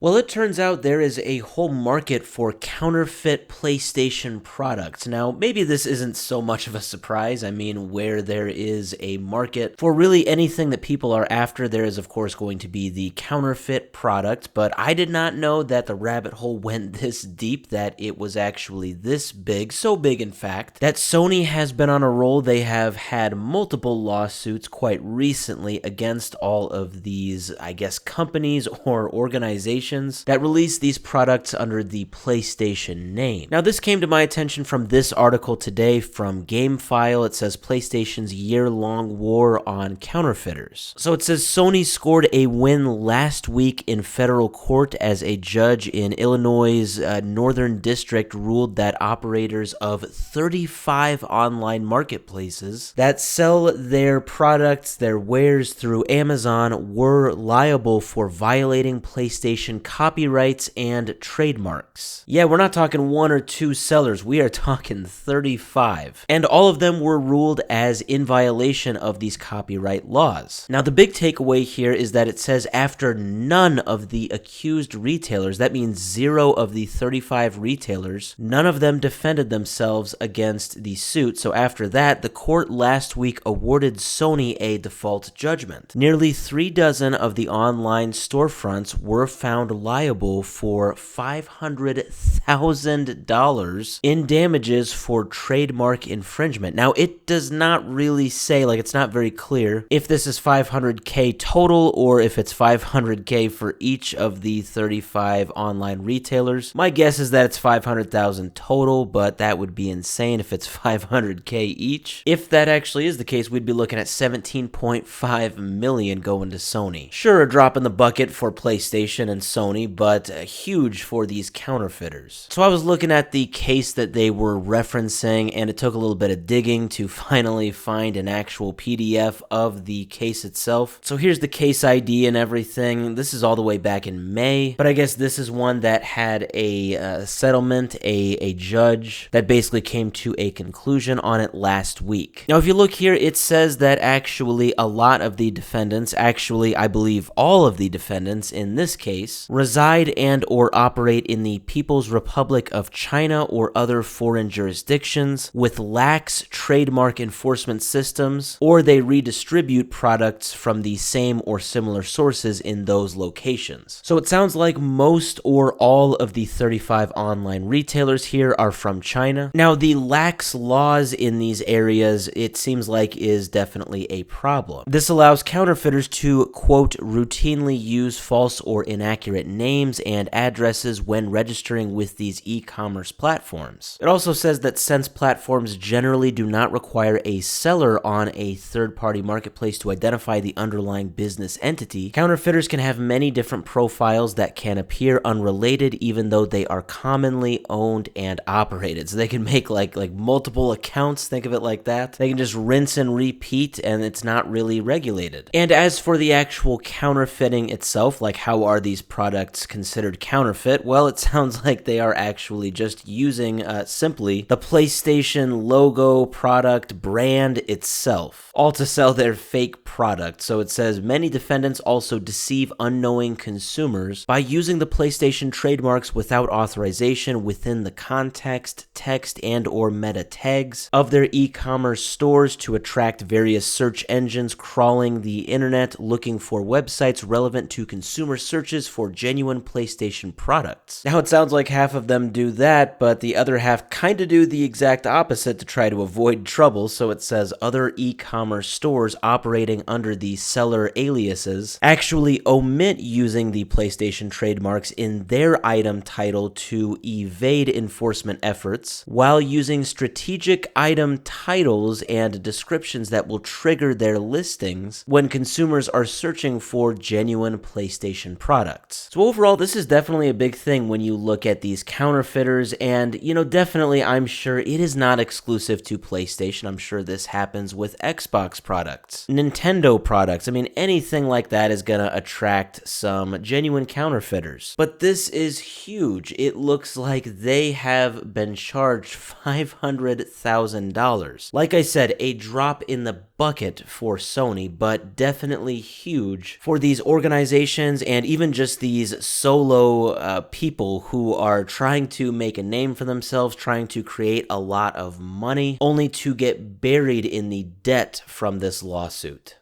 Well, it turns out there is a whole market for counterfeit PlayStation products. Now, maybe this isn't so much of a surprise. I mean, where there is a market for really anything that people are after, there is, of course, going to be the counterfeit product. But I did not know that the rabbit hole went this deep, that it was actually this big. So big, in fact, that Sony has been on a roll. They have had multiple lawsuits quite recently against all of these, I guess, companies or organizations that release these products under the PlayStation name. Now, this came to my attention from this article today from GameFile. It says PlayStation's year-long war on counterfeiters. So it says Sony scored a win last week in federal court as a judge in Illinois' Northern District ruled that operators of 35 online marketplaces that sell their products, their wares through Amazon were liable for violating PlayStation copyrights and trademarks. Yeah, we're not talking one or two sellers, we are talking 35. And all of them were ruled as in violation of these copyright laws. Now, the big takeaway here is that it says after none of the accused retailers, that means 0 of the 35 retailers, none of them defended themselves against the suit. So after that, the court last week awarded Sony a default judgment. Nearly 36 of the online storefronts were found liable for $500,000 in damages for trademark infringement. Now, it does not really say, it's not very clear if this is $500K total or if it's $500K for each of the 35 online retailers. My guess is that it's $500,000 total, but that would be insane if it's $500K each. If that actually is the case, we'd be looking at $17.5 million going to Sony. Sure, a drop in the bucket for PlayStation and Sony, but huge for these counterfeiters. So I was looking at the case that they were referencing, and it took a little bit of digging to finally find an actual PDF of the case itself. So here's the case ID and everything. This is all the way back in May, but I guess this is one that had a settlement, a judge that basically came to a conclusion on it last week. Now, if you look here, it says that actually a lot of the defendants, actually I believe all of the defendants in this case, reside and or operate in the People's Republic of China or other foreign jurisdictions with lax trademark enforcement systems, or they redistribute products from the same or similar sources in those locations. So it sounds like most or all of the 35 online retailers here are from China. Now, the lax laws in these areas, it seems like, is definitely a problem. This allows counterfeiters to, quote, routinely use false or inaccurate names and addresses when registering with these e-commerce platforms. It also says that since platforms generally do not require a seller on a third-party marketplace to identify the underlying business entity, counterfeiters can have many different profiles that can appear unrelated even though they are commonly owned and operated. So they can make like multiple accounts, think of it like that. They can just rinse and repeat and it's not really regulated. And as for the actual counterfeiting itself, like how are these products considered counterfeit? Well, it sounds like they are actually just using simply the PlayStation logo, product, brand itself, all to sell their fake product. So it says many defendants also deceive unknowing consumers by using the PlayStation trademarks without authorization within the context, text, and or meta tags of their e-commerce stores to attract various search engines crawling the internet looking for websites relevant to consumer searches for genuine PlayStation products. Now, it sounds like half of them do that, but the other half kind of do the exact opposite to try to avoid trouble. So it says other e-commerce stores operating under the seller aliases actually omit using the PlayStation trademarks in their item title to evade enforcement efforts, while using strategic item titles and descriptions that will trigger their listings when consumers are searching for genuine PlayStation products. So overall, this is definitely a big thing when you look at these counterfeiters, and definitely I'm sure it is not exclusive to PlayStation. I'm sure this happens with Xbox products, Nintendo products. I mean, anything like that is gonna attract some genuine counterfeiters. But this is huge. It looks like they have been charged $500,000. Like I said, a drop in the bucket for Sony, but definitely huge for these organizations and even just the these solo people who are trying to make a name for themselves, trying to create a lot of money, only to get buried in the debt from this lawsuit.